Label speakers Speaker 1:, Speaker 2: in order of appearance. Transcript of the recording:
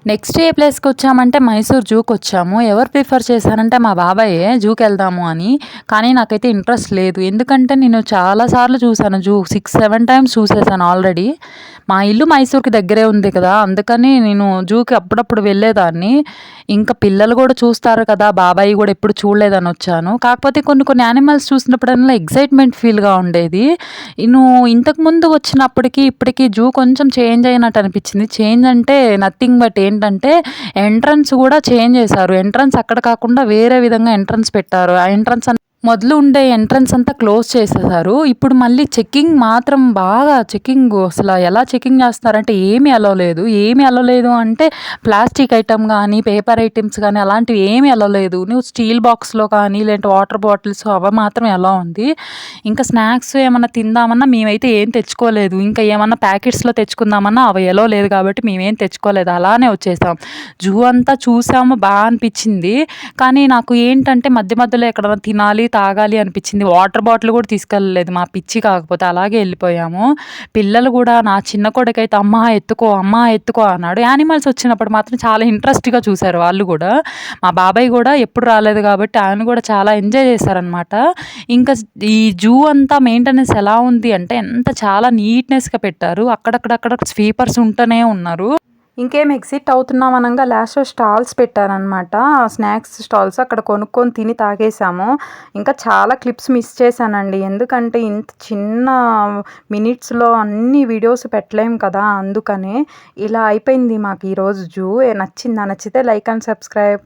Speaker 1: Next ఏ ప్లేస్‌కొచ్చామంటే మైసూర్ జూకొచ్చాము. ఎవరు prefer చేశారంటే మా బాబాయే జూకెళ్దాము అని. కానీ నాకైతే ఇంట్రెస్ట్ లేదు. ఎందుకంటే నేను చాలా సార్లు చూసాను జూ. 6, 7 times చూసేసాను already. మా ఇల్లు మైసూర్‌కి దగ్గరే ఉంది కదా! అందుకని నేను జూకి అప్పుడప్పుడు వెళ్ళేదాన్ని. ఇంకా పిల్లలు గూడా చూస్తారు కదా! బాబాయి గూడా ఎప్పుడు చూడలేదనొచ్చాను. కాకపోతే కొన్ని కొన్ని యానిమల్స్ చూసినప్పుడల్లా ఎక్సైట్‌మెంట్ ఫీల్‌గా ఉండేది. ఇంతకుముందు వచ్చినప్పటికి, ఇప్పటికి జూ కొంచెం చేంజ్ అయినట్టు అనిపిచ్చింది. చేంజ్ అంటే నథింగ్ బట్ ఏంటంటే ఎంట్రన్స్ గూడా చేంజ్ చేశారు. ఎంట్రన్స్ అక్కడ కాకుండా వేరే విధంగా ఎంట్రన్స్ పెట్టారు. ఆ ఎంట్రన్స్ మొదలు ఉండే ఎంట్రన్స్ అంతా క్లోజ్ చేసేశారు. ఇప్పుడు మళ్ళీ చెకింగ్ మాత్రం బాగా చెకింగు అసల ఎలా చెకింగ్ చేస్తున్నారంటే ఏమి అలో లేదు. ఏమి అలో లేదు అంటే ప్లాస్టిక్ ఐటెమ్ గానీ, పేపర్ ఐటెమ్స్ గానీ అలాంటివి ఏమి అలో లేదు. నువ్వు స్టీల్ బాక్స్‌లో కానీ లేదంటే వాటర్ బాటిల్స్ అవి మాత్రం అలో ఉంది. ఇంకా స్నాక్స్ ఏమన్నా తిందామన్నా మేమైతే ఏం తెచ్చుకోలేదు. ఇంకా ఏమన్నా ప్యాకెట్స్‌లో తెచ్చుకుందామన్నా అవి ఎలో లేదు కాబట్టి మేమేం తెచ్చుకోలేదు. అలానే వచ్చేసాం. జూ అంతా చూసాము అనిపిచ్చింది. కానీ నాకు ఏంటంటే మధ్య మధ్యలో ఎక్కడన్నా తినాలి, తాగాలి అనిపిచ్చింది. వాటర్ బాటిల్ గూడా తీసుకెళ్ళలేదు. మా పిచ్చి కాకపోతే అలాగే ఎళ్ళిపోయాము. పిల్లలు గూడా నా చిన్న కొడుకైతే "అమ్మా ఎత్తుకో, అమ్మా ఎత్తుకో" అన్నాడు. యానిమల్స్ వచ్చినప్పుడు మాత్రం చాలా ఇంట్రెస్ట్‌గా చూసారు వాళ్ళు గూడా. మా బాబాయ్ గూడా ఎప్పుడు రాలేదు గాబట్టి ఆయన గూడా చాలా ఎంజాయ్ చేశారనమాట. ఇంకా ఈ జూ అంతా మెయింటెనెన్స్ ఎలా ఉంది అంటే చాలా నీట్‌నెస్‌గా పెట్టారు. అక్కడక్కడ స్వీపర్స్ ఉంటూనే ఉన్నారు. ఇంకేం ఎగ్జిట్ అవుతున్నాం అనంగా లాస్ట్‌లో స్టాల్స్ పెట్టారనమాట. స్నాక్స్ స్టాల్స్ అక్కడ కొనుక్కొని తిని తాగేసాము. ఇంకా చాలా క్లిప్స్ మిస్ చేశానండి. ఎందుకంటే ఇంత చిన్న మినిట్స్‌లో అన్ని వీడియోస్ పెట్టలేము కదా! అందుకనే. ఇలా అయిపోయింది మాకు ఈరోజు జూ. నచ్చిందా? నచ్చితే లైక్ అండ్ సబ్స్క్రైబ్.